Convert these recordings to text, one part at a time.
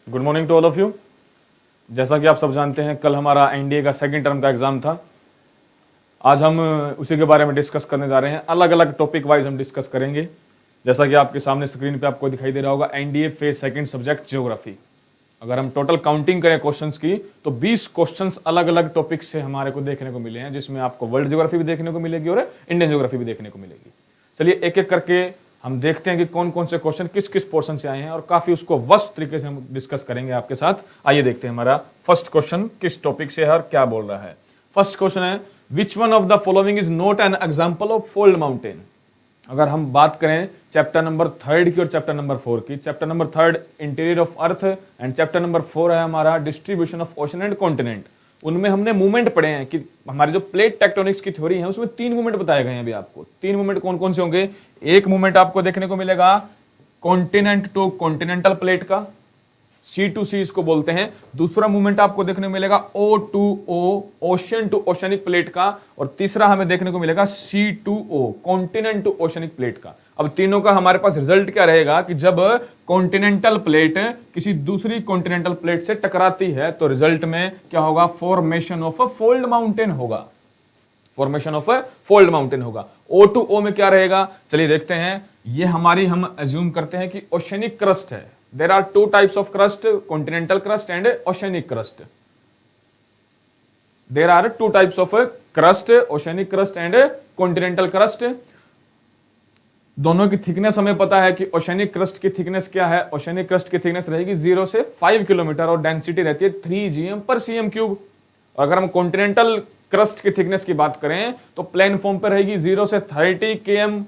Good morning to all of you. जैसा कि आप सब जानते हैं, कल हमारा एनडीए का सेकंड टर्म का एग्जाम था। आज हम उसी के बारे में डिस्कस करने जा रहे हैं। अलग अलग टॉपिक वाइज हम डिस्कस करेंगे। जैसा कि आपके सामने स्क्रीन पे आपको दिखाई दे रहा होगा, NDA phase second subject geography. अगर हम टोटल काउंटिंग करें क्वेश्चंस की तो 20 क्वेश्चंस अलग अलग टॉपिक से हमारे को देखने को मिले हैं, जिसमें आपको वर्ल्ड ज्योग्राफी भी देखने को मिलेगी और इंडियन ज्योग्राफी भी देखने को मिलेगी। चलिए एक एक करके हम देखते हैं कि कौन कौन से क्वेश्चन किस किस पोर्शन से आए हैं और काफी उसको वस्त तरीके से हम डिस्कस करेंगे आपके साथ। आइए देखते हैं हमारा फर्स्ट क्वेश्चन किस टॉपिक से है और क्या बोल रहा है। फर्स्ट क्वेश्चन है, विच one of the following is not an example of fold mountain. अगर हम बात करें चैप्टर नंबर 3 की और चैप्टर नंबर 4 की, chapter number 3 interior of earth and chapter number 4 है हमारा distribution of ocean and continent. उनमें हमने मूवमेंट पढ़े हैं कि हमारी जो प्लेट टेक्टोनिक्स की थ्योरी है उसमें 3 मूवमेंट बताए गए हैं। अभी आपको 3 मूवमेंट कौन कौन से होंगे। एक मूवमेंट आपको देखने को मिलेगा कॉन्टिनेंट टू कॉन्टिनेंटल प्लेट का, सी टू सी इसको बोलते हैं। दूसरा मूवमेंट आपको देखने को मिलेगा O to O, ocean to oceanic plate का। और तीसरा हमें देखने को मिलेगा C to O, continent to oceanic plate का। अब तीनों का हमारे पास रिजल्ट क्या रहेगा कि जब कॉन्टिनेंटल प्लेट किसी दूसरी कॉन्टिनेंटल प्लेट से टकराती है तो रिजल्ट में क्या होगा, formation of a fold mountain होगा। Formation of a fold mountain होगा। ओ टू ओ में क्या रहेगा, चलिए देखते हैं। ये हमारी हम अज्यूम करते हैं कि ओशनिक क्रस्ट है। There are two types of crust, continental crust and oceanic crust. There are two types of crust, oceanic crust and continental crust. दोनों की थिकनेस हमें पता है कि ओशनिक क्रस्ट की थिकनेस क्या है। ओशनिक क्रस्ट की थिकनेस रहेगी 0 से 5 किलोमीटर और डेंसिटी रहती है 3 gm/cm³। अगर हम कॉन्टिनेंटल क्रस्ट की थिकनेस की बात करें तो प्लेन फॉर्म पे रहेगी 0 से 30 km।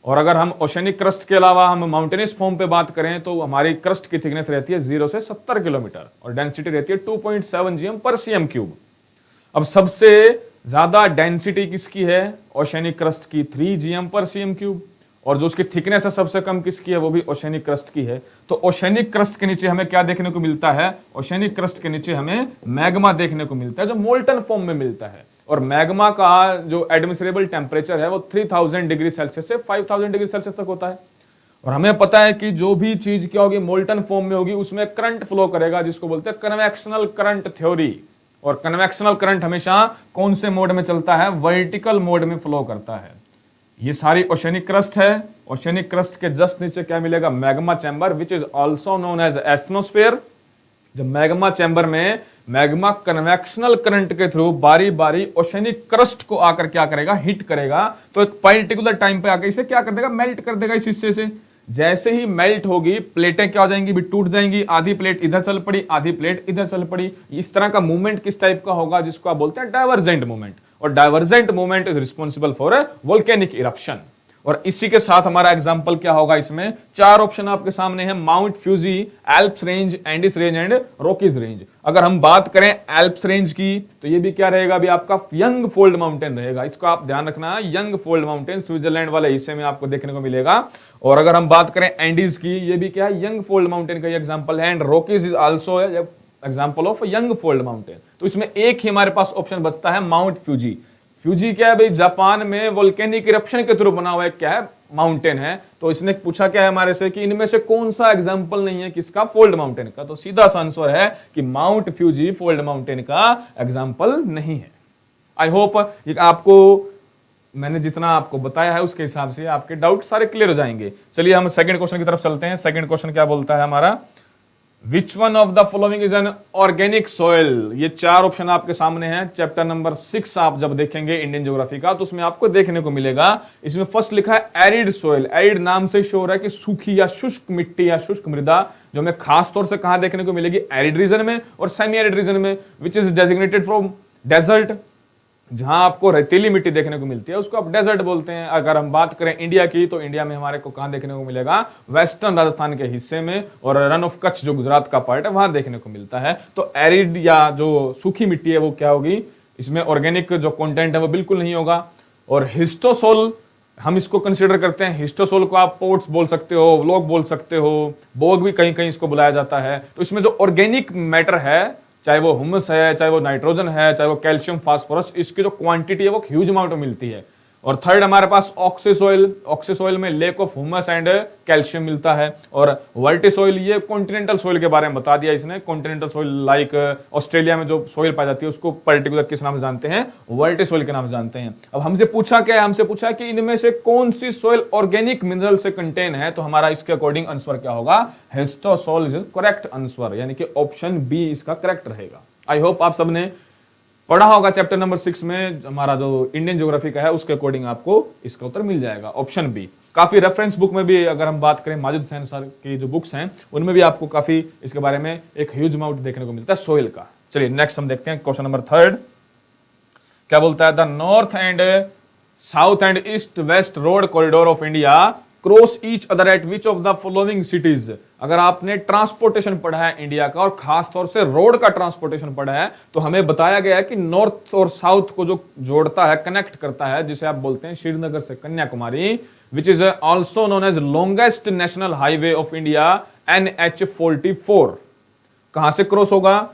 और अगर हम ओशनिक क्रस्ट के अलावा हम माउंटेनियस फॉर्म पे बात करें तो हमारी क्रस्ट की थिकनेस रहती है 0 से 70 किलोमीटर और डेंसिटी रहती है 2.7 gm/cm³। अब सबसे ज्यादा डेंसिटी किसकी है, ओशनिक क्रस्ट की 3 gm/cm³। और जो उसकी थिकनेस है सबसे कम किसकी है, वो भी ओशनिक क्रस्ट की है। तो ओशनिक क्रस्ट के नीचे हमें क्या देखने को मिलता है, ओशनिक क्रस्ट के नीचे हमें मैग्मा देखने को मिलता है जो मोल्टन फॉर्म में मिलता है। और मैग्मा का जो एडमिसिबल टेम्परेचर है वो 3000 डिग्री सेल्सियस से 5000 डिग्री सेल्सियस तक होता है। और हमें पता है कि जो भी चीज क्या होगी, मोल्टन फॉर्म में होगी, उसमें करंट फ्लो करेगा जिसको बोलते हैं कन्वेक्शनल करंट थ्योरी। और कन्वेक्शनल करंट हमेशा कौन से मोड में चलता है, वर्टिकल मोड में फ्लो करता है। ये सारी ओशनिक क्रस्ट है। ओशनिक क्रस्ट के जस्ट नीचे क्या मिलेगा, magma chamber which is also known as atmosphere. जब मैग्मा चैम्बर में मैग्मा कन्वेक्शनल करंट के थ्रू बारी बारी ओशनिक क्रस्ट को आकर क्या करेगा, हिट करेगा, तो एक पर्टिकुलर टाइम पे आकर इसे क्या कर देगा, मेल्ट कर देगा इस हिस्से से। जैसे ही मेल्ट होगी प्लेटें क्या हो जाएंगी, भी टूट जाएंगी। आधी प्लेट इधर चल पड़ी, आधी प्लेट इधर चल पड़ी। इस तरह का मूवमेंट किस टाइप का होगा, जिसको आप बोलते हैं डाइवर्जेंट मूवमेंट। और divergent movement is responsible for volcanic eruption. और इसी के साथ हमारा एग्जांपल क्या होगा, इसमें 4 ऑप्शन आपके सामने हैं, mount Fuji, Alps range, Andes range and Rockies range. अगर हम बात करें एल्प्स रेंज की तो ये भी क्या रहेगा, अभी आपका यंग फोल्ड माउंटेन रहेगा। इसको आप ध्यान रखना, यंग फोल्ड माउंटेन स्विट्जरलैंड वाले हिस्से में आपको देखने को मिलेगा। और अगर हम बात करें एंडीज की, ये भी क्या है, यंग फोल्ड माउंटेन का एग्जाम्पल है। And Rockies is also example of young fold mountain. तो इसमें एक ही हमारे पास ऑप्शन बचता है, माउंट फ्यूजी। फ्यूजी क्या है भाई, जापान में वोल्केनिक इरप्शन के थ्रू बना हुआ है क्या है, माउंटेन है। तो इसने पूछा क्या है हमारे से कि इनमें से कौन सा एग्जांपल नहीं है किसका, फोल्ड माउंटेन का। तो सीधा सा आंसर है कि माउंट फ्यूजी फोल्ड माउंटेन का एग्जांपल नहीं है। आई होप आपको मैंने जितना आपको बताया है उसके हिसाब से आपके डाउट सारे क्लियर हो जाएंगे। चलिए हम सेकंड क्वेश्चन की तरफ चलते हैं। सेकंड क्वेश्चन क्या बोलता है हमारा, विच one of the following is an organic soil. ये 4 ऑप्शन आपके सामने हैं। चैप्टर नंबर 6 आप जब देखेंगे इंडियन ज्योग्राफी का तो उसमें आपको देखने को मिलेगा, इसमें फर्स्ट लिखा है एरिड सॉइल। एरिड नाम से शो हो रहा है कि सूखी या शुष्क मिट्टी या शुष्क मृदा, जो हमें खास तौर से कहां देखने को मिलेगी, एरिड रीजन में और सेमी एरिड रीजन में, which is designated from desert. जहां आपको रेतीली मिट्टी देखने को मिलती है उसको आप डेजर्ट बोलते हैं। अगर हम बात करें इंडिया की तो इंडिया में हमारे को कहां देखने को मिलेगा, वेस्टर्न राजस्थान के हिस्से में, और रन ऑफ कच्छ जो गुजरात का पार्ट है वहां देखने को मिलता है। तो एरिड या जो सूखी मिट्टी है वो क्या होगी, इसमें ऑर्गेनिक जो कंटेंट है वो बिल्कुल नहीं होगा। और हिस्टोसोल हम इसको कंसिडर करते हैं। हिस्टोसोल को आप पोट्स बोल सकते हो, व्लॉग बोल सकते हो, बोग भी कहीं कहीं इसको बुलाया जाता है। तो इसमें जो ऑर्गेनिक मैटर है, चाहे वो ह्यूमस है, चाहे वो नाइट्रोजन है, चाहे वो कैल्शियम फास्फोरस, इसकी जो क्वांटिटी है वो ह्यूज अमाउंट में मिलती है। और थर्ड हमारे पास ऑक्सी सॉइल, ऑक्सी सॉइल में lake of humus and calcium मिलता है। और वर्टी सॉइल, ये कॉन्टिनेंटल सॉइल के बारे में बता दिया इसने। कॉन्टिनेंटल सॉइल लाइक ऑस्ट्रेलिया में जो सॉइल पाई जाती है उसको पर्टिकुलर किस नाम से जानते हैं, वर्टी सॉइल के नाम से जानते हैं। अब हमसे पूछा क्या है, हमसे पूछा कि इनमें से कौन सी सॉइल ऑर्गेनिक मिनरल से कंटेन है, तो हमारा इसके अकॉर्डिंग आंसर क्या होगा, हिस्टोसॉल इज करेक्ट आंसर, यानी कि ऑप्शन बी इसका करेक्ट रहेगा। आई होप आप सबने पढ़ा होगा चैप्टर नंबर 6 में हमारा जो इंडियन ज्योग्राफी का है, उसके अकॉर्डिंग आपको इसका उत्तर मिल जाएगा, ऑप्शन बी। काफी रेफरेंस बुक में भी अगर हम बात करें, माजिद हुसैन सर की जो बुक्स हैं उनमें भी आपको काफी इसके बारे में एक ह्यूज अमाउंट देखने को मिलता है सोइल का। चलिए नेक्स्ट हम देखते हैं क्वेश्चन नंबर 3 क्या बोलता है, the north and south and east west road corridor of India cross each other at which of the following cities. अगर आपने ट्रांसपोर्टेशन पढ़ा है इंडिया का और खास तौर से रोड का ट्रांसपोर्टेशन पढ़ा है, तो हमें बताया गया है कि नॉर्थ और साउथ को जो जोड़ता है, कनेक्ट करता है, जिसे आप बोलते हैं श्रीनगर से Kanyakumari, which is also known as longest national highway of India, NH44। कहां से क्रॉस होगा,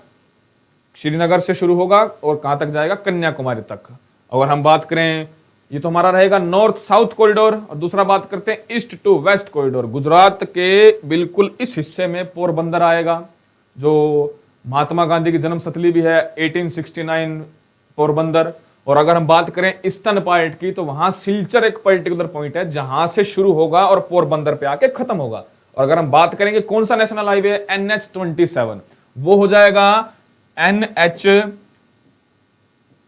श्रीनगर से शुरू होगा और कहां तक जाएगा, कन्याकुमारी तक। अगर हम बात करें, ये तो हमारा रहेगा नॉर्थ साउथ कॉरिडोर, और दूसरा बात करते हैं east to west corridor. Gujarat के बिल्कुल इस हिस्से में पोरबंदर आएगा, जो महात्मा गांधी की जन्म स्थली भी है, 1869 पोरबंदर। और अगर हम बात करें ईस्टर्न पार्ट की, तो वहां सिलचर एक पर्टिकुलर पॉइंट है जहां से शुरू होगा और पोरबंदर पे आके खत्म होगा। और अगर हम बात करेंगे कौन सा नेशनल हाईवे है, NH27, वो हो जाएगा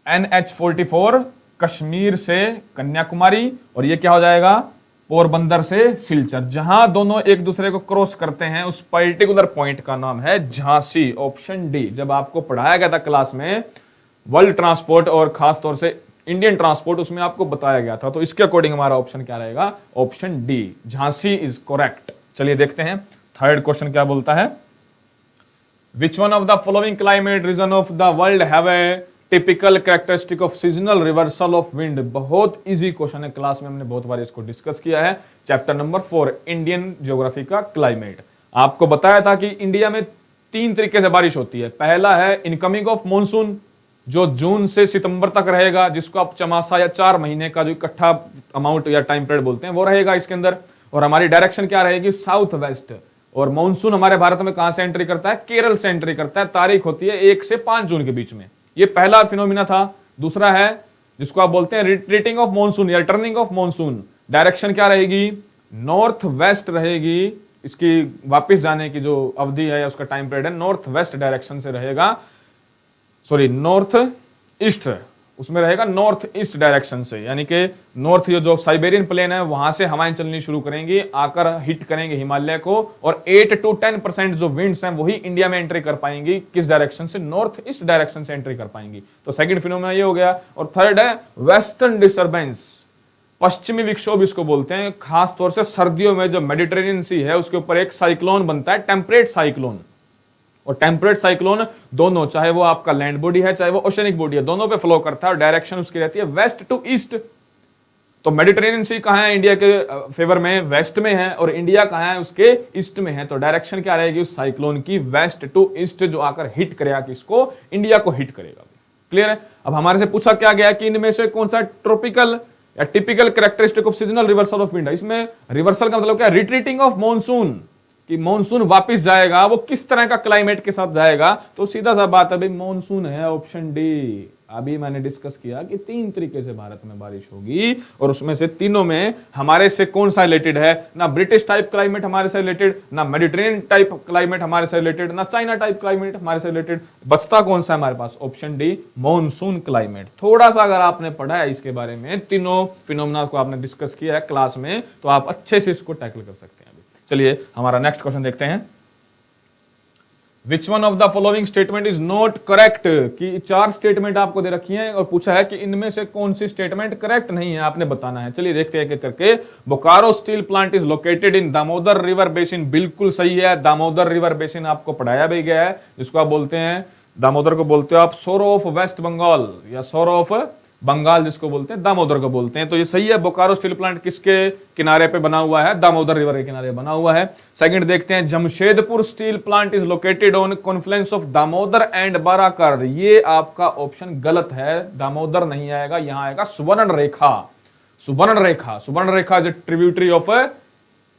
NH44 कश्मीर से कन्याकुमारी, और ये क्या हो जाएगा, पोरबंदर से सिलचर। जहां दोनों एक दूसरे को क्रॉस करते हैं उस पर्टिकुलर पॉइंट का नाम है झांसी, ऑप्शन डी। जब आपको पढ़ाया गया था क्लास में वर्ल्ड ट्रांसपोर्ट और खास तौर से इंडियन ट्रांसपोर्ट, उसमें आपको बताया गया था, तो इसके अकॉर्डिंग हमारा ऑप्शन क्या रहेगा, option D, Jhansi is correct. चलिए देखते हैं थर्ड क्वेश्चन क्या बोलता है, विच one of the following climate reason of the world have a typical characteristic of seasonal reversal of wind. बहुत इजी क्वेश्चन है, क्लास में हमने बहुत बार इसको डिस्कस किया है। चैप्टर नंबर 4 इंडियन ज्योग्राफी का क्लाइमेट। आपको बताया था कि इंडिया में 3 तरीके से बारिश होती है। पहला है इनकमिंग ऑफ मॉनसून, जो जून से सितंबर तक रहेगा, जिसको आप चमासा या 4 महीने का जो इकट्ठा अमाउंट या टाइम पीरियड बोलते हैं वो रहेगा इसके अंदर। और हमारी डायरेक्शन क्या रहेगी, साउथ वेस्ट। और मानसून हमारे भारत में कहां से एंट्री करता है, केरल से एंट्री करता है। तारीख होती है 1 से 5 जून के बीच में। ये पहला फिनोमिना था। दूसरा है जिसको आप बोलते हैं रिट्रीटिंग ऑफ मॉनसून या टर्निंग ऑफ मॉनसून। डायरेक्शन क्या रहेगी, नॉर्थ वेस्ट रहेगी। इसकी वापस जाने की जो अवधि है या उसका टाइम पीरियड है, नॉर्थ वेस्ट डायरेक्शन से रहेगा, सॉरी नॉर्थ ईस्ट, उसमें रहेगा नॉर्थ ईस्ट डायरेक्शन से। यानी कि नॉर्थ जो साइबेरियन प्लेन है वहां से हवाएं चलनी शुरू करेंगी, आकर हिट करेंगे हिमालय को, और 8 to 10% जो विंड्स हैं वही इंडिया में एंट्री कर पाएंगी। किस डायरेक्शन से, नॉर्थ ईस्ट डायरेक्शन से एंट्री कर पाएंगी। तो सेकंड फिनोमेना ये हो गया। और थर्ड है वेस्टर्न डिस्टर्बेंस, पश्चिमी विक्षोभ इसको बोलते हैं। खास तौर से सर्दियों में जो मेडिटेरेनियन सी है उसके ऊपर एक साइक्लोन बनता है, टेम्परेट साइक्लोन। और टेम्परेट साइक्लोन दोनों, चाहे वो आपका लैंड बॉडी है चाहे वो ओशनिक बॉडी है, दोनों पे फ्लो करता है और डायरेक्शन उसकी रहती है वेस्ट टू ईस्ट। तो मेडिटेरेनियन सी कहां है, इंडिया के फेवर में वेस्ट में है, और इंडिया कहां है, उसके ईस्ट में है। तो डायरेक्शन क्या रहेगी उस साइक्लोन की, वेस्ट टू ईस्ट, जो आकर हिट करेगा किसको, इंडिया को हिट करेगा। क्लियर है। अब हमारे से पूछा क्या गया कि इनमें से कौन सा ट्रॉपिकल या typical characteristic of seasonal reversal of wind. इसमें रिवर्सल का मतलब क्या, रिट्रीटिंग ऑफ मॉनसून, कि मॉनसून वापस जाएगा, वो किस तरह का क्लाइमेट के साथ जाएगा। तो सीधा सा बात है भाई, मॉनसून है, ऑप्शन डी। अभी मैंने डिस्कस किया कि 3 तरीके से भारत में बारिश होगी, और उसमें से तीनों में हमारे से कौन सा रिलेटेड है, ना ब्रिटिश टाइप क्लाइमेट हमारे से रिलेटेड, ना मेडिटेरेनियन टाइप क्लाइमेट हमारे से रिलेटेड, ना चाइना टाइप क्लाइमेट हमारे से रिलेटेड। बचता कौन सा हमारे पास, ऑप्शन डी, मॉनसून क्लाइमेट। थोड़ा सा अगर आपने पढ़ा है इसके बारे में, तीनों फिनोमेना को आपने डिस्कस किया है क्लास में, तो आप अच्छे से इसको टैकल कर सकते हैं। चलिए हमारा नेक्स्ट क्वेश्चन देखते हैं। विच one of the following statement is not correct, कि 4 स्टेटमेंट आपको दे रखी हैं और पूछा है कि इनमें से कौन सी स्टेटमेंट करेक्ट नहीं है, आपने बताना है। चलिए देखते हैं एक करके। Bokaro steel plant is located in Damodar river basin, बिल्कुल सही है। दामोदर रिवर बेसिन आपको पढ़ाया भी गया है, जिसको आप बोलते हैं, दामोदर को बोलते हो आप सोरो ऑफ वेस्ट बंगाल या सोरो ऑफ बंगाल, जिसको बोलते हैं दामोदर को बोलते हैं। तो ये सही है। बोकारो स्टील प्लांट किसके किनारे पे बना हुआ है, दामोदर रिवर के किनारे बना हुआ है। सेकंड देखते हैं, Jamshedpur steel plant is located on Confluence of Damodar and Barakar. ये आपका ऑप्शन गलत है, दामोदर नहीं आएगा, यहां आएगा Swarna Rekha. Suvarna Rekha is tributary of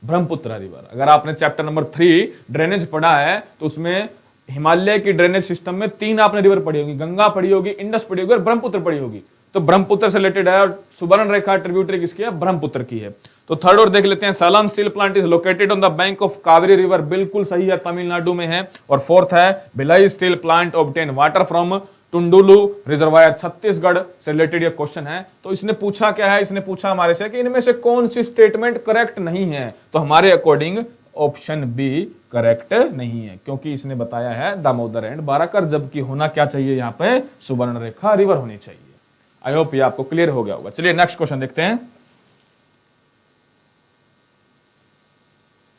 Brahmaputra river. अगर आपने चैप्टर नंबर 3 ड्रेनेज पढ़ा है तो उसमें हिमालय की ड्रेनेज सिस्टम में 3 आपने रिवर पढ़ी होगी, गंगा पढ़ी होगी, इंडस पढ़ी होगी और ब्रह्मपुत्र पढ़ी होगी। तो ब्रह्मपुत्र से रिलेटेड है और सुवर्ण रेखा ट्रिब्यूटरी किसकी है? ब्रह्मपुत्र की है। तो थर्ड और देख लेते हैं, Salem steel plant is located on the bank of Kaveri river, बिल्कुल सही है, तमिलनाडु में है। और फोर्थ है, Bhilai steel plant obtain water from Tandula reservoir, Chhattisgarh से रिलेटेड ये क्वेश्चन है। तो इसने पूछा क्या है? इसने पूछा हमारे से कि इनमें से कौन सी स्टेटमेंट करेक्ट नहीं है। तो हमारे अकॉर्डिंग ऑप्शन बी करेक्ट नहीं है, क्योंकि इसने बताया है दामोदर एंड बाराकर, जबकि होना क्या चाहिए यहाँ पे? सुवर्ण रेखा रिवर होनी चाहिए। आई होप ये आपको क्लियर हो गया होगा। चलिए नेक्स्ट क्वेश्चन देखते हैं।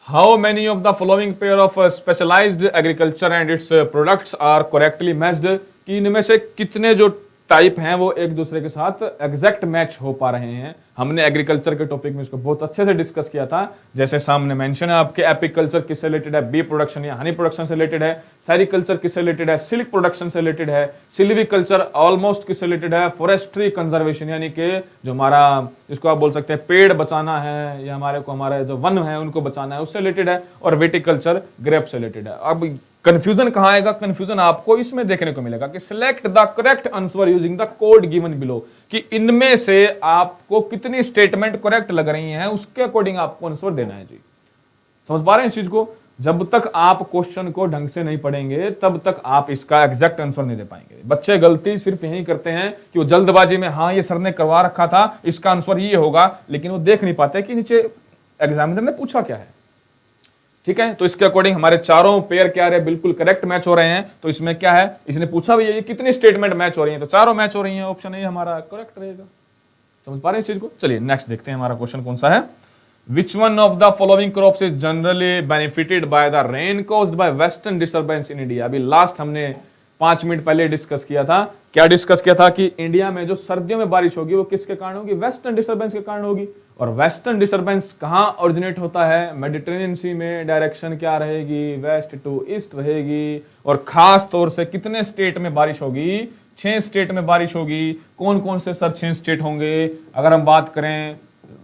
How many of the following pair of specialised agriculture and its products are correctly matched, कि इनमें से कितने जो टाइप हैं वो एक दूसरे के साथ एग्जैक्ट मैच हो पा रहे हैं। हमने एग्रीकल्चर के टॉपिक में इसको बहुत अच्छे से डिस्कस किया था। जैसे सामने मेंशन है आपके, एपिकल्चर किससे रिलेटेड है? बी प्रोडक्शन या हनी प्रोडक्शन से रिलेटेड है। सेरिकल्चर किससे रिलेटेड है? सिल्क प्रोडक्शन से रिलेटेड है। सिल्वीकल्चर ऑलमोस्ट किससे रिलेटेड है? फॉरेस्ट्री कंजर्वेशन, यानी कि जो हमारा, जिसको आप बोल सकते हैं पेड़ बचाना है या हमारे जो वन है उनको बचाना है, उससे रिलेटेड है। और विटिकल्चर ग्रेप से रिलेटेड है। अब कंफ्यूजन कहां आएगा? कंफ्यूजन आपको इसमें देखने को मिलेगा कि select the correct answer using the code given below, कि इनमें से आपको कितनी स्टेटमेंट करेक्ट लग रही हैं, उसके अकॉर्डिंग आपको आंसर देना है जी। समझ पा रहे हैं इस चीज को? जब तक आप क्वेश्चन को ढंग से नहीं पढ़ेंगे तब तक आप इसका एग्जैक्ट आंसर नहीं दे पाएंगे। बच्चे गलती सिर्फ यही करते हैं कि वो जल्दबाजी में, हाँ ये सर ने करवा रखा था, इसका आंसर ये होगा, लेकिन वो देख नहीं पाते कि नीचे एग्जामिनर ने पूछा क्या है। ठीक है, तो इसके अकॉर्डिंग हमारे चारों पेयर क्या रहे? बिल्कुल करेक्ट मैच हो रहे हैं। तो इसमें क्या है? इसने पूछा भी ये कितनी स्टेटमेंट मैच हो रही है, तो चारों मैच हो रही हैं। ऑप्शन ए हमारा करेक्ट रहेगा। समझ पा रहे हैं इस चीज को? चलिए नेक्स्ट देखते हैं हमारा क्वेश्चन कौन सा है। विच one of the following crops is generally benefited by the rain caused by western disturbance in India? अभी लास्ट हमने 5 मिनट पहले डिस्कस किया था। क्या डिस्कस किया था? कि इंडिया में जो सर्दियों में बारिश होगी वो किसके कारण होगी? वेस्टर्न डिस्टर्बेंस के कारण होगी। और वेस्टर्न डिस्टर्बेंस कहां ओरिजिनेट होता है? मेडिटेरेनियन सी में। डायरेक्शन क्या रहेगी? वेस्ट टू ईस्ट रहेगी। और खास तौर से कितने स्टेट में बारिश होगी? 6 स्टेट में बारिश होगी। कौन कौन से सर 6 स्टेट होंगे? अगर हम बात करें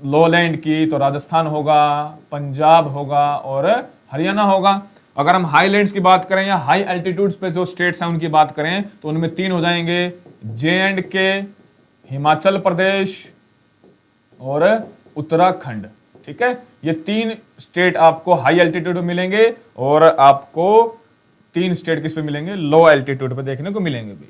लोलैंड की तो राजस्थान होगा, पंजाब होगा और हरियाणा होगा। अगर हम हाईलैंड्स की बात करें या हाई एल्टीट्यूड्स पे जो स्टेट्स हैं उनकी बात करें तो उनमें 3 हो जाएंगे, J&K, हिमाचल प्रदेश और उत्तराखंड। ठीक है, ये 3 स्टेट आपको हाई एल्टीट्यूड पे मिलेंगे और आपको 3 स्टेट किस पे मिलेंगे? लो एल्टीट्यूड पे देखने को मिलेंगे भी।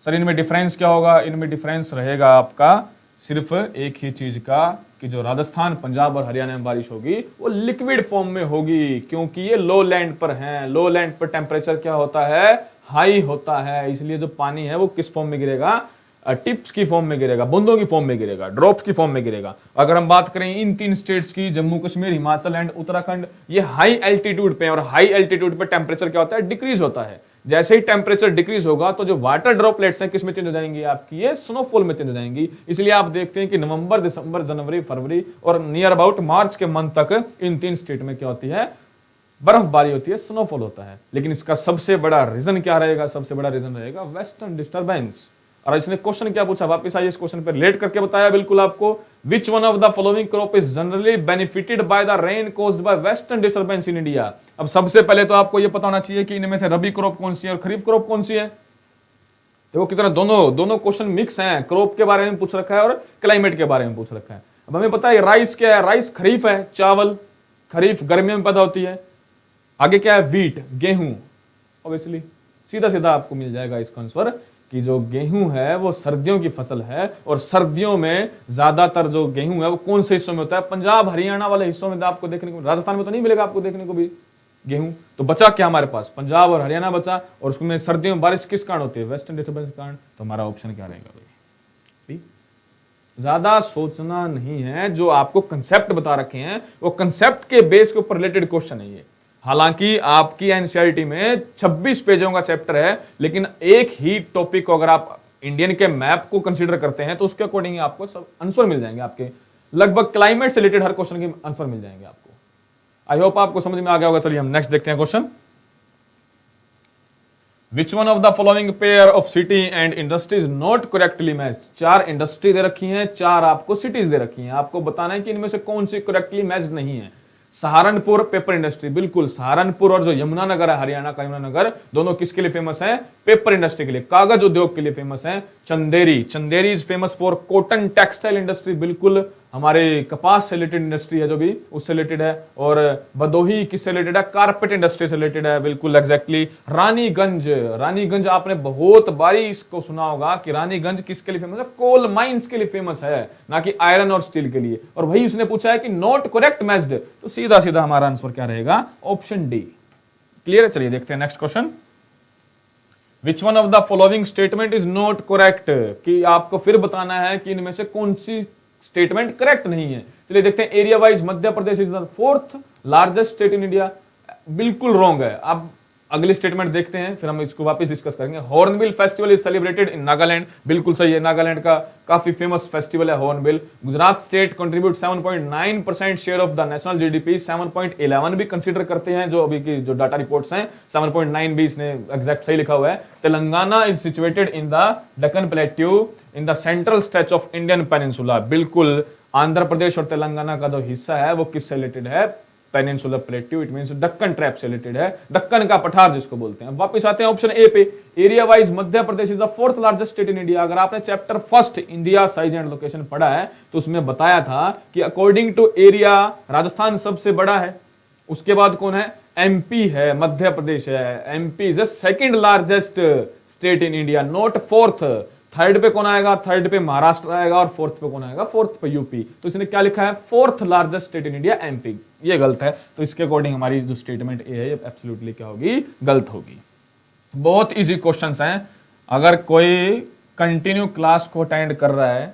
सर इनमें डिफरेंस क्या होगा? इनमें डिफरेंस रहेगा आपका सिर्फ एक ही चीज का, कि जो राजस्थान, पंजाब और हरियाणा में बारिश होगी वो लिक्विड फॉर्म में होगी, क्योंकि ये लो लैंड पर हैं। लो लैंड पर टेम्परेचर क्या होता है? हाई होता है। इसलिए जो पानी है वो किस फॉर्म में गिरेगा? टिप्स की फॉर्म में गिरेगा, बूंदों की फॉर्म में गिरेगा, ड्रॉप्स की फॉर्म में गिरेगा। अगर हम बात करें इन 3 स्टेट्स की, जम्मू कश्मीर, हिमाचल एंड उत्तराखंड, ये हाई एल्टीट्यूड पे, और हाई एल्टीट्यूड पे टेम्परेचर क्या होता है? डिक्रीज होता है। जैसे ही टेम्परेचर डिक्रीज होगा तो जो वाटर ड्रॉपलेट्स हैं किस में चेंज हो जाएंगी? आपकी ये स्नोफॉल में चेंज हो जाएंगी। इसलिए आप देखते हैं कि नवंबर, दिसंबर, जनवरी, फरवरी और नियर अबाउट मार्च के मंथ तक इन 3 स्टेट में क्या होती है? बर्फबारी होती है, स्नोफॉल होता है। लेकिन इसका सबसे बड़ा रीजन क्या रहेगा? सबसे बड़ा रीजन रहेगा वेस्टर्न डिस्टर्बेंस। और इसने क्वेश्चन क्या पूछा? वापस आइए इस क्वेश्चन पर, रिलेट करके बताया बिल्कुल आपको। विच one of the following crop is generally benefited by the rain caused by western disturbance in India? अब सबसे पहले तो आपको यह पता होना चाहिए कि इनमें से रबी क्रॉप कौन सी है और खरीफ क्रॉप कौन सी है। देखो कितना दोनों क्वेश्चन मिक्स हैं। क्रॉप के बारे में पूछ रखा है और क्लाइमेट के बारे में पूछ रखा है। अब हमें पता है राइस क्या है? राइस खरीफ है, चावल। खरीफ गर्मियों में पैदा होती है। आगे क्या है? व्हीट, गेहूं। ऑब्वियसली सीधा सीधा आपको मिल जाएगा इसका आंसर कि जो गेहूं है वो सर्दियों की फसल है, और सर्दियों में ज्यादातर जो गेहूं है वो कौन से हिस्सों में होता है? पंजाब, हरियाणा वाले हिस्सों में आपको देखने को, राजस्थान में तो नहीं मिलेगा आपको देखने को भी गेहूं। तो बचा क्या हमारे पास? पंजाब और हरियाणा बचा। और उसमें सर्दियों में बारिश किस कारण होती है? वेस्टर्न डिस्टर्बेंस के कारण। तो हमारा ऑप्शन क्या रहेगा भाई? ज्यादा सोचना नहीं है, जो आपको कंसेप्ट बता रखे हैं वो कंसेप्ट के बेस के ऊपर रिलेटेड क्वेश्चन है ये। हालांकि आपकी एनसीईआरटी में 26 पेजों का चैप्टर है, लेकिन एक ही टॉपिक को अगर आप इंडियन के मैप को कंसीडर करते हैं तो उसके अकॉर्डिंग आपको सब आंसर मिल जाएंगे। आपके लगभग क्लाइमेट से रिलेटेड हर क्वेश्चन के आंसर मिल जाएंगे आपको। आई होप आपको समझ में आ गया होगा। चलिए हम नेक्स्ट देखते हैं question. Which one of the following pair of city and industries not correctly matched. 4 industry दे रखी हैं, 4 आपको सिटीज दे रखी हैं, आपको बताना है कि इनमें से कौन सी करेक्टली मैच्ड नहीं है। सहारनपुर पेपर इंडस्ट्री, बिल्कुल सहारनपुर और जो यमुनानगर है हरियाणा का यमुनानगर, दोनों किसके लिए फेमस है? पेपर इंडस्ट्री के लिए, कागज उद्योग के लिए फेमस है। Chanderi, Chanderi is famous for cotton textile industry, बिल्कुल हमारे कपास से रिलेटेड इंडस्ट्री है जो भी उससे रिलेटेड है। और भदोही किससे रिलेटेड है? कारपेट इंडस्ट्री से रिलेटेड है, बिल्कुल एग्जैक्टली। रानीगंज, रानीगंज आपने बहुत बारी इसको सुना होगा कि रानीगंज किसके लिए फेमस है? कोल माइंस के लिए फेमस है, ना कि आयरन और स्टील के लिए। और वही उसने पूछा है कि नॉट करेक्ट मैच्ड, तो सीधा सीधा हमारा आंसर क्या रहेगा? Option D. क्लियर है? चलिए देखते हैं next question. Which one of the following statement is not correct, कि आपको फिर बताना है कि इनमें से कौन सी स्टेटमेंट करेक्ट नहीं है। चलिए देखते हैं। Area wise Madhya Pradesh is the 4th largest state in India, बिल्कुल रॉन्ग है। अब अगली स्टेटमेंट देखते हैं, फिर हम इसको वापस डिस्कस करेंगे। Hornbill festival is celebrated in Nagaland, बिल्कुल सही है, नागालैंड का काफी फेमस फेस्टिवल है hornbill. Gujarat state contribute 7.9% share of the national GDP, 7.11 भी कंसीडर करते हैं, जो अभी की जो डाटा रिपोर्ट्स हैं 7.9 भी इसने एग्जैक्ट सही लिखा हुआ है। Telangana is situated in the Deccan plateau in the central stretch of Indian peninsula, बिल्कुल आंध्र प्रदेश और तेलंगाना का जो हिस्सा है वो किससे रिलेटेड है? Peninsular plateau, it means Deccan trap से रिलेटेड है, दक्कन का पठार जिसको बोलते हैं। वापस आते हैं ऑप्शन ए पे। Area wise Madhya Pradesh is the 4th largest state in India. अगर आपने chapter 1 India size and location पढ़ा है तो उसमें बताया था कि अकॉर्डिंग टू एरिया राजस्थान सबसे बड़ा है, उसके बाद कौन है? एमपी है, मध्य प्रदेश है। MP is the 2nd largest state in India, not 4th। 3rd पे कौन आएगा? 3rd पे महाराष्ट्र आएगा और 4th पे कौन आएगा? 4th पे यूपी। तो इसने क्या लिखा है? 4th largest state in India MP, ये गलत है। तो इसके अकॉर्डिंग हमारी जो स्टेटमेंट ए है ये एब्सोल्युटली क्या होगी? गलत होगी। बहुत इजी क्वेश्चंस हैं, अगर कोई कंटिन्यू क्लास को अटेंड कर रहा है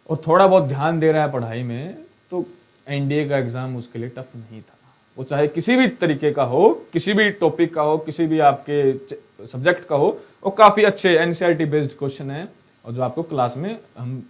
और थोड़ा बहुत ध्यान दे रहा है पढ़ाई में, तो एनडीए का एग्जाम उसके लिए टफ नहीं था। वो चाहे किसी भी तरीके का हो, किसी भी टॉपिक का हो, किसी भी आपके सब्जेक्ट का हो, वो काफी अच्छे एनसीईआरटी बेस्ड क्वेश्चन है और जो आपको क्लास में हम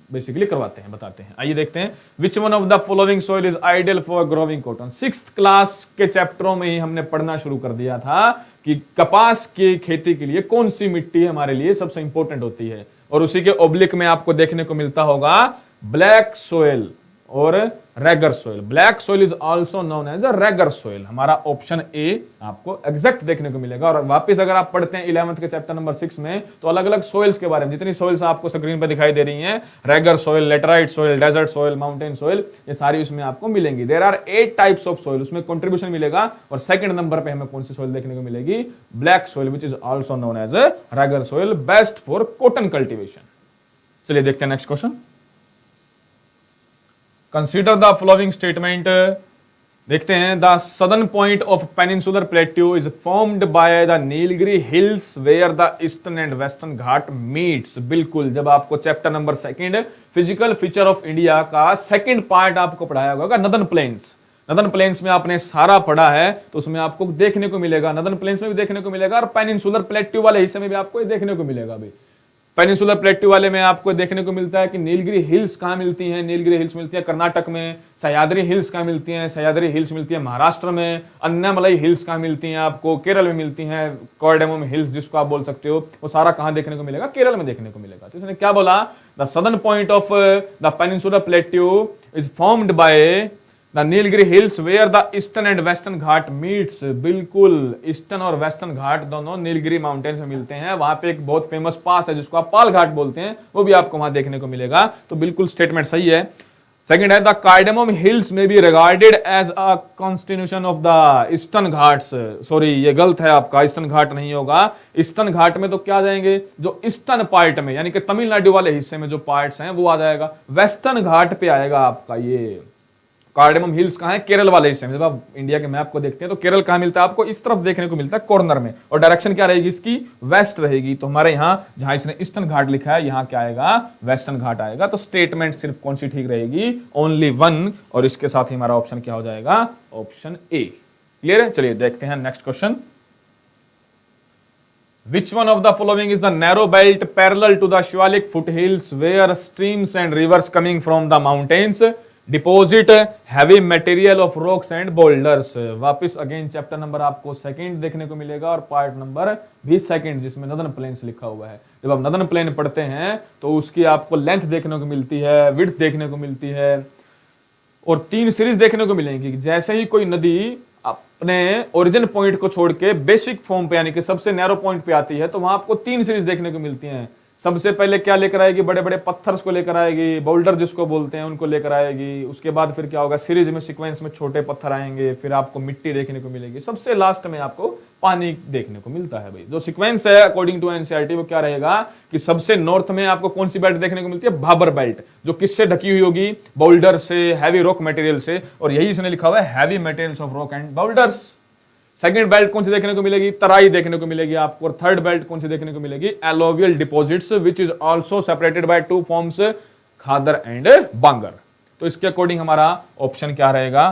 बेसिकली करवाते हैं, बताते हैं। आइए देखते हैं। विच one of the following soil is ideal for growing cotton. 6th class के चैप्टरों में ही हमने पढ़ना शुरू कर दिया था कि कपास की खेती के लिए कौन सी मिट्टी हमारे लिए सबसे इंपॉर्टेंट होती है, और उसी के ऑब्लिक में आपको देखने को मिलता होगा ब्लैक सोइल और regur soil. Black soil is also known as a regur soil. हमारा ऑप्शन ए आपको एग्जैक्ट देखने को मिलेगा। और वापस अगर आप पढ़ते हैं 11th के चैप्टर नंबर 6 में, तो अलग अलग सोइल्स के बारे में, जितनी सोइल्स आपको स्क्रीन पर दिखाई दे रही हैं, regur soil, laterite soil, desert soil, mountain soil, ये सारी उसमें आपको मिलेंगी। There are 8 types of soil, उसमें कंट्रीब्यूशन मिलेगा। और 2nd नंबर पे हमें कौन सी सोइल देखने को मिलेगी? Black soil, which is also known as a regur soil, best for cotton cultivation. चलिए देखते हैं next question. Consider the following statement. देखते हैं। The southern point of peninsular plateau is formed by the Nilgiri hills where the eastern and western Ghat meets. बिल्कुल, जब आपको chapter number 2 physical feature of India का 2nd part आपको पढ़ाया होगा northern planes, northern planes में आपने सारा पढ़ा है, तो उसमें आपको देखने को मिलेगा, नदर्न प्लेन्स में भी देखने को मिलेगा और पेनिनसुलर प्लेट्यू वाले हिस्से में भी आपको देखने को मिलेगा। अभी पेनिनसुलर प्लेट्यू वाले में आपको देखने को मिलता है कि नीलगिरी हिल्स कहाँ मिलती हैं? नीलगिरी हिल्स मिलती है कर्नाटक में। सह्याद्री हिल्स कहाँ मिलती हैं? सह्याद्री हिल्स मिलती है महाराष्ट्र में। अन्नामलाई हिल्स कहाँ मिलती हैं? आपको केरल में मिलती हैं। कार्डेमम हिल्स जिसको आप बोल सकते हो, वो सारा कहाँ देखने को मिलेगा? केरल में देखने को मिलेगा। तो इसने क्या बोला? The southern point of the peninsular plateau is formed by the Nilgiri hills where the eastern and western Ghat meets. बिल्कुल, ईस्टर्न और वेस्टर्न घाट दोनों नीलगिरी माउंटेन्स में मिलते हैं। वहां पे एक बहुत फेमस पास है जिसको आप पाल घाट बोलते हैं, वो भी आपको वहां देखने को मिलेगा। तो बिल्कुल स्टेटमेंट सही है। 2nd है the cardamom hills may be regarded as a constitution of the eastern Ghats. Sorry, ये गलत है आपका, ईस्टर्न घाट नहीं होगा। ईस्टर्न घाट में तो क्या जाएंगे? जो ईस्टर्न पार्ट में, यानी कि तमिलनाडु वाले हिस्से में जो पार्ट्स हैं वो आ जाएगा। वेस्टर्न घाट पे आएगा आपका ये कार्डेमम हिल्स। कहाँ है? केरल वाले हिस्से में। जब आप इंडिया के मैप को देखते हैं तो केरल कहाँ मिलता है? आपको इस तरफ देखने को मिलता है, कॉर्नर में। और डायरेक्शन क्या रहेगी इसकी? वेस्ट रहेगी। तो हमारे यहाँ जहां इसने ईस्टर्न घाट लिखा है, यहाँ क्या आएगा? वेस्टर्न घाट आएगा। तो स्टेटमेंट सिर्फ कौन सी ठीक रहेगी? ओनली 1। और इसके साथ ही हमारा ऑप्शन क्या हो जाएगा? Option A. क्लियर है? चलिए देखते हैं next question. Which one of the following is the narrow belt parallel to the Shivalik foothills where streams and rivers coming from the mountains deposit heavy material of rocks and boulders. वापस again chapter number आपको second देखने को मिलेगा और part number भी second, जिसमें northern planes लिखा हुआ है। जब आप नदन प्लेन पढ़ते हैं तो उसकी आपको लेंथ देखने को मिलती है, विड्थ देखने को मिलती है और 3 सीरीज देखने को मिलेंगी। जैसे ही कोई नदी अपने ओरिजिन पॉइंट को छोड़ के बेसिक फॉर्म पे यानी कि सबसे नैरो पॉइंट पे आती है तो वहां आपको 3 सीरीज देखने को मिलती हैं। सबसे पहले क्या लेकर आएगी, बड़े बड़े पत्थर्स को लेकर आएगी, बोल्डर जिसको बोलते हैं उनको लेकर आएगी। उसके बाद फिर क्या होगा, सीरीज में सीक्वेंस में छोटे पत्थर आएंगे, फिर आपको मिट्टी देखने को मिलेगी, सबसे लास्ट में आपको पानी देखने को मिलता है। भाई जो सीक्वेंस है अकॉर्डिंग टू एनसीईआरटी वो क्या रहेगा कि सबसे नॉर्थ में आपको कौन सी बेल्ट देखने को मिलती है, भाबर बेल्ट, जो किससे ढकी हुई होगी, बोल्डर से, हैवी रॉक मटेरियल से, और यही इसने लिखा हुआ है heavy materials of rock and boulders. Second belt कौन सी देखने को मिलेगी, तराई देखने को मिलेगी आपको। और थर्ड बेल्ट कौन सी देखने को मिलेगी, alluvial deposits which is also separated by 2 forms, khadar and bangar. तो इसके अकॉर्डिंग हमारा ऑप्शन क्या रहेगा,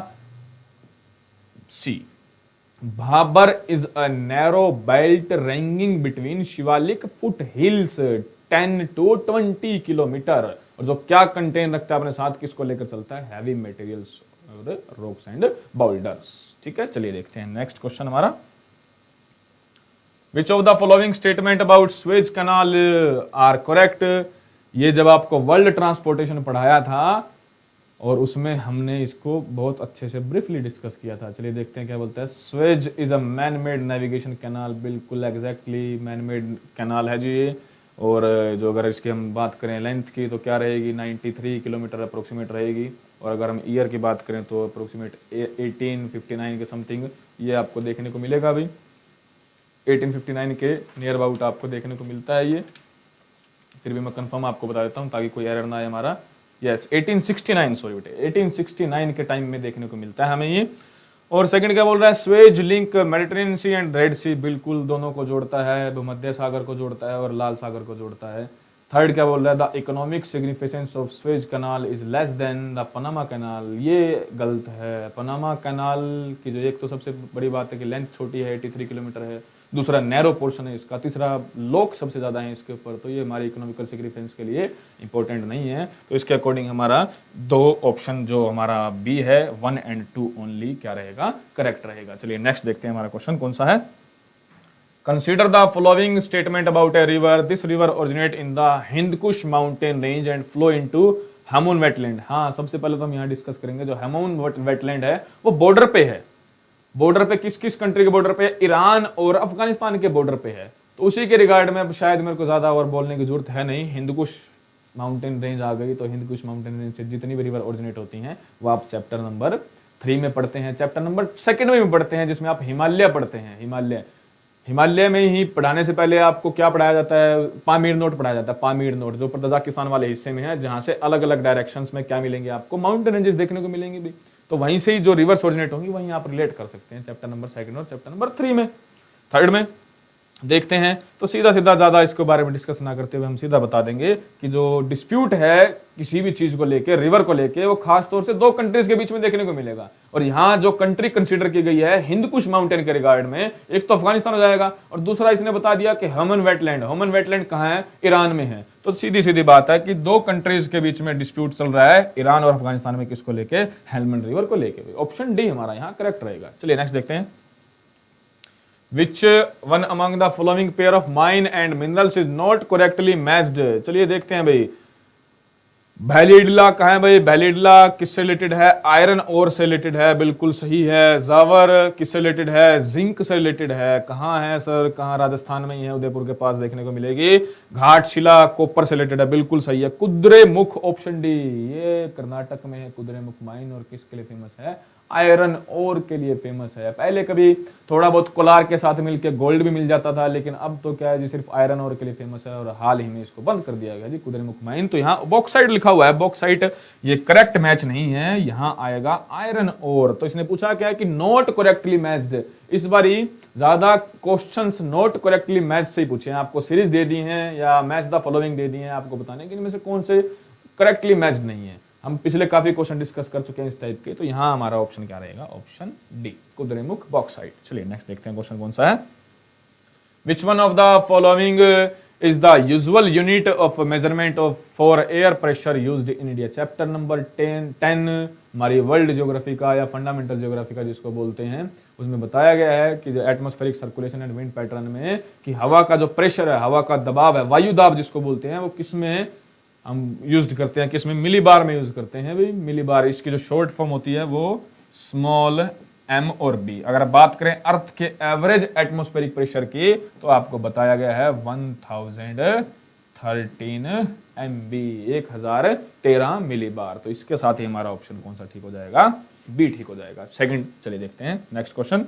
C. Bhabar is a narrow belt ranging between Shivalik foot hills 10 to 20 kilometre, और जो क्या कंटेन रखता है अपने साथ, किसको लेकर चलता है, heavy materials rocks and boulders. ठीक है, चलिए देखते हैं नेक्स्ट क्वेश्चन हमारा। Which of the following statement about Suez canal are correct. ये जब आपको वर्ल्ड ट्रांसपोर्टेशन पढ़ाया था और उसमें हमने इसको बहुत अच्छे से ब्रीफली डिस्कस किया था। चलिए देखते हैं क्या बोलता है। Suez is a man made navigation canal, बिल्कुल एग्जैक्टली मैन मेड कैनाल है जी ये। और जो अगर इसकी हम बात करें लेंथ की तो क्या रहेगी, 93 किलोमीटर अप्रोक्सीमेट रहेगी। और अगर हम ईयर की बात करें तो अप्रोक्सीमेट 1859 के समथिंग ये आपको देखने को मिलेगा। अभी 1859 के नियर अबाउट आपको देखने को मिलता है ये। फिर भी मैं कंफर्म आपको बता देता हूँ ताकि कोई एरर ना आए हमारा। यस 1869, सॉरी बेटे 1869 के टाइम में देखने को मिलता है हमें ये। और सेकंड क्या बोल रहा है, Suez link Mediterranean sea and red sea, बिल्कुल दोनों को जोड़ता है, भूमध्य सागर को जोड़ता है और लाल सागर को जोड़ता है। थर्ड क्या बोल रहा है, the economic significance of Suez canal is less than the Panama canal, ये गलत है। पनामा कैनाल की जो एक तो सबसे बड़ी बात है कि लेंथ छोटी है, 83 किलोमीटर है, दूसरा नैरो पोर्शन है इसका, तीसरा लोग सबसे ज़्यादा हैं इसके ऊपर, तो ये हमारी इकोनॉमिकल सिग्निफिकेंस के लिए इंपॉर्टेंट नहीं है। तो इसके अकॉर्डिंग हमारा 2 ऑप्शन जो हमारा बी है 1 and 2 ओनली क्या रहेगा, करेक्ट रहेगा। चलिए नेक्स्ट देखते हैं हमारा क्वेश्चन कौन सा है। Consider the following statement about a river, this river originate in the Hindu Kush mountain range and flow into Hamun wetland. हाँ सबसे पहले तो हम यहाँ डिस्कस करेंगे जो हेमून वेटलैंड है वो बॉर्डर पे है। बॉर्डर पे किस किस कंट्री के बॉर्डर पे, ईरान और अफगानिस्तान के बॉर्डर पे है। तो उसी के रिगार्ड में शायद मेरे को ज्यादा और बोलने की जरूरत है नहीं। हिंदकुश माउंटेन रेंज आ गई तो हिंदकुश माउंटेन रेंज से जितनी भी रिवर ओरिजिनेट होती हैं वो आप चैप्टर नंबर 3 में पढ़ते हैं, चैप्टर नंबर 2 में पढ़ते हैं जिसमें आप हिमालय पढ़ते हैं। हिमालय में ही पढ़ाने से पहले आपको क्या पढ़ाया जाता है, पामीर नोट पढ़ाया जाता है। पामीर नोट जो तजाकिस्तान वाले हिस्से में है, जहां से अलग अलग डायरेक्शंस में क्या मिलेंगे आपको, माउंटेन रेंजेस देखने को मिलेंगे भी। तो वहीं से ही जो रिवर्स ओरिजिनेट होंगी वहीं आप रिलेट कर सकते हैं चैप्टर नंबर 2 और चैप्टर नंबर 3 में। थर्ड में देखते हैं तो सीधा सीधा ज़्यादा इसके बारे में डिस्कस ना करते हुए हम सीधा बता देंगे कि जो डिस्प्यूट है किसी भी चीज़ को लेके, रिवर को लेके, वो खास तौर से 2 कंट्रीज के बीच में देखने को मिलेगा। और यहाँ जो कंट्री कंसीडर की गई है हिंदकुश माउंटेन के रिगार्ड में, एक तो अफगानिस्तान हो जाएगा और दूसरा इसने बता दिया कि हेमन वेटलैंड कहाँ है, ईरान में है। तो सीधी सीधी बात है कि 2 कंट्रीज के बीच में डिस्प्यूट चल रहा है ईरान और अफगानिस्तान में, किसको लेके, हेलमंड रिवर को लेके। ऑप्शन डी हमारा यहाँ करेक्ट रहेगा। चलिए नेक्स्ट देखते हैं। Which one among the following pair of mine and minerals is not correctly matched? चलिए देखते हैं भाई। बैलिडला कहाँ है भाई, बैलिडला किससे रिलेटेड है, आयरन ओर से रिलेटेड है, बिल्कुल सही है। जावर किससे रिलेटेड है, जिंक से रिलेटेड है। कहाँ है सर, कहाँ, राजस्थान में ही है, उदयपुर के पास देखने को मिलेगी। घाटशिला कॉपर से रिलेटेड है, बिल्कुल सही है। कुद्रेमुख ऑप्शन डी, ये कर्नाटक में है कुद्रेमुख माइन, और किसके लिए फेमस है, आयरन ओर के लिए फेमस है। पहले कभी थोड़ा बहुत कोलार के साथ मिलकर गोल्ड भी मिल जाता था, लेकिन अब तो क्या है जी सिर्फ आयरन ओर के लिए फेमस है, और हाल ही में इसको बंद कर दिया गया जी कुद्रेमुख माइन। तो यहाँ बॉक्साइट लिखा हुआ है, बॉक्साइट ये करेक्ट मैच नहीं है, यहाँ आएगा आयरन ओर। तो इसने पूछा क्या है कि नॉट करेक्टली मैच्ड। इस बारी ज्यादा क्वेश्चंस नॉट करेक्टली मैच से ही पूछे हैं, आपको सीरीज दे दी है या मैच द फॉलोइंग दे दी है, आपको बताने कि इनमें से कौन से करेक्टली मैच्ड नहीं है। हम पिछले काफी क्वेश्चन डिस्कस कर चुके हैं इस टाइप के। तो यहां हमारा ऑप्शन क्या रहेगा, ऑप्शन डी कुद्रेमुख बॉक्साइट। चलिए नेक्स्ट देखते हैं क्वेश्चन कौन सा है। विच one of the following is the usual unit of measurement of for air pressure used in India? Chapter number 10 हमारी वर्ल्ड ज्योग्राफी का या फंडामेंटल ज्योग्राफी का जिसको बोलते हैं, उसमें बताया गया है कि जो atmospheric circulation and wind pattern में कि हवा का जो प्रेशर है, हवा का दबाव है, वायु दाब जिसको बोलते हैं, वो किस में हम यूज करते हैं, किस में मिलीबार में यूज करते हैं भाई, मिलीबार। इसकी जो शॉर्ट फॉर्म होती है वो स्मॉल एम और बी। अगर बात करें अर्थ के एवरेज एटमॉस्फेरिक प्रेशर की तो आपको बताया गया है 1013 MB, 1013 मिलीबार। तो इसके साथ ही हमारा ऑप्शन कौन सा ठीक हो जाएगा? बी ठीक हो जाएगा। सेकंड चलिए देखते हैं next question.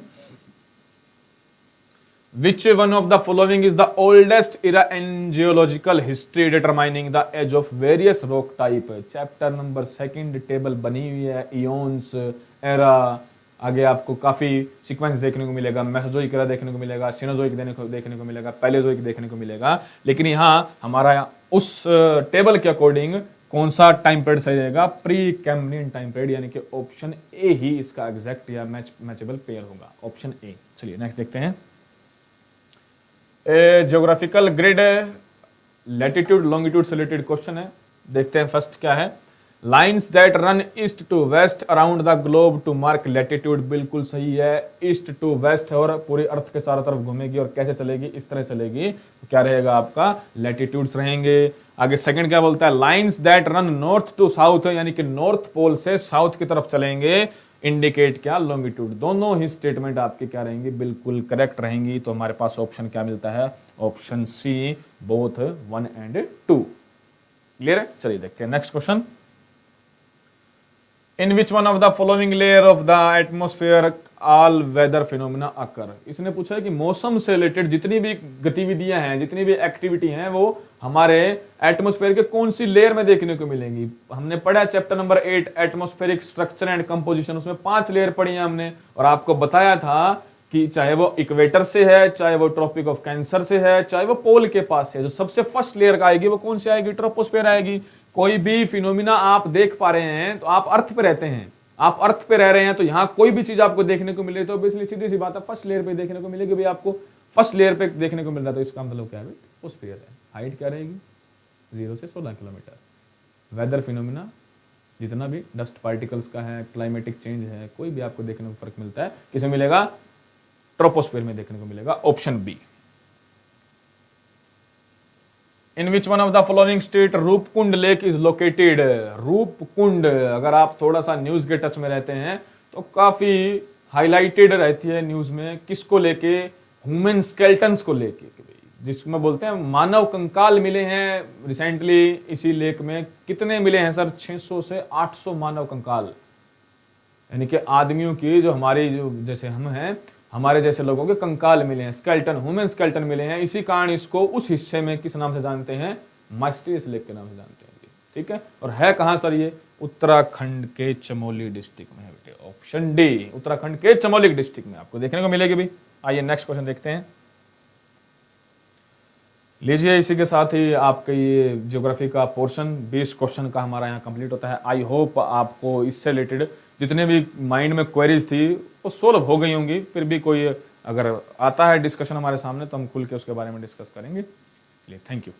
Which one of the following is the oldest era in geological history determining the age of various rock type? Chapter number 2 table बनी हुई है, इयोन्स, एरा, आगे आपको काफी सीक्वेंस देखने को मिलेगा, मेसोजोइक एरा देखने को मिलेगा, सिनोजोइक देखने को मिलेगा, पैलेजोइक देखने को मिलेगा। लेकिन यहाँ हमारा उस टेबल के अकॉर्डिंग कौन सा टाइम पीरियड सही रहेगा? प्री कैम्ब्रियन टाइम पीरियड, यानी कि ऑप्शन ए ही इसका एग्जैक्ट या मैचेबल पेयर होगा, ऑप्शन ए। चलिए नेक्स्ट देखते हैं। ज्योग्राफिकल ग्रिड लैटिट्यूड लॉन्गिट्यूड से रिलेटेड क्वेश्चन है, देखते हैं फर्स्ट क्या है। Lines that run east to west around the globe to mark latitude, बिल्कुल सही है, ईस्ट टू वेस्ट है और पूरे अर्थ के चारों तरफ घूमेगी। और कैसे चलेगी? इस तरह चलेगी। तो क्या रहेगा आपका? लैटिट्यूड्स रहेंगे। आगे सेकंड क्या बोलता है? Lines that run north to south, यानी कि नॉर्थ पोल से साउथ की तरफ चलेंगे, इंडिकेट क्या? लॉन्गिट्यूड। दोनों ही स्टेटमेंट आपके क्या रहेंगी? बिल्कुल करेक्ट रहेंगी। तो हमारे पास ऑप्शन क्या मिलता है? Option C, both 1 and 2। Clear है? चलिए देखते हैं next question. In which one of the following layer of the atmosphere all weather phenomena occur? इसने पूछा है कि मौसम से रिलेटेड जितनी भी गतिविधियां हैं, जितनी भी एक्टिविटी हैं, वो हमारे एटमोस्फेयर के कौन सी लेयर में देखने को मिलेंगी। हमने पढ़ा chapter number 8 atmospheric structure and composition, उसमें 5 लेयर पढ़ी है हमने, और आपको बताया था कि चाहे वो इक्वेटर से है, चाहे वो ट्रॉपिक ऑफ कैंसर से है, चाहे वो पोल के पास है, जो सबसे फर्स्ट लेयर का आएगी वो कौन सी आएगी? ट्रोपोस्फेयर आएगी। कोई भी फिनोमिना आप देख पा रहे हैं तो आप अर्थ पे रहते हैं, आप अर्थ पे रह रहे हैं, तो यहाँ कोई भी चीज आपको देखने को मिले तो बेसिकली सीधी सी बात है फर्स्ट लेयर पे देखने को मिलेगी। भाई आपको फर्स्ट लेयर पे देखने को मिल रहा है, तो इसका मतलब क्या है? ट्रोपोस्फेयर है। हाइट क्या रहेगी? 0 से 16 किलोमीटर। वेदर फिनोमिना जितना भी डस्ट पार्टिकल्स का है, क्लाइमेटिक चेंज है, कोई भी आपको देखने को फर्क मिलता है, किसे मिलेगा? ट्रोपोस्फेयर में देखने को मिलेगा, option B. In which one of the following state Roopkund lake is located? Roopkund, अगर आप थोड़ा सा न्यूज के टच में रहते हैं तो काफी हाईलाइटेड रहती है न्यूज में, किसको लेके? ह्यूमन स्केल्टन्स को लेके, जिसमें बोलते हैं मानव कंकाल मिले हैं रिसेंटली इसी लेक में। कितने मिले हैं सर? 600 से 800 मानव कंकाल, यानी कि आदमियों की, जो हमारी जो जैसे हम हैं, हमारे जैसे लोगों के कंकाल मिले हैं, स्केल्टन, ह्यूमन स्केल्टन मिले हैं। इसी कारण इसको उस हिस्से में किस नाम से जानते हैं? माइस्टीरियस लेक के नाम से जानते हैं। ठीक है, और है कहां सर ये? उत्तराखंड के चमोली डिस्ट्रिक्ट में है बेटे, ऑप्शन डी, उत्तराखंड के चमोली डिस्ट्रिक्ट में आपको देखने को मिलेगी भी। आइए नेक्स्ट क्वेश्चन देखते हैं। लीजिए, इसी के साथ ही आपके ये ज्योग्राफी का पोर्शन 20 क्वेश्चन का हमारा यहाँ कंप्लीट होता है। आई होप आपको इससे रिलेटेड जितने भी माइंड में क्वेरीज थी वो सोल्व हो गई होंगी। फिर भी कोई अगर आता है डिस्कशन हमारे सामने तो हम खुल के उसके बारे में डिस्कस करेंगे। Thank you.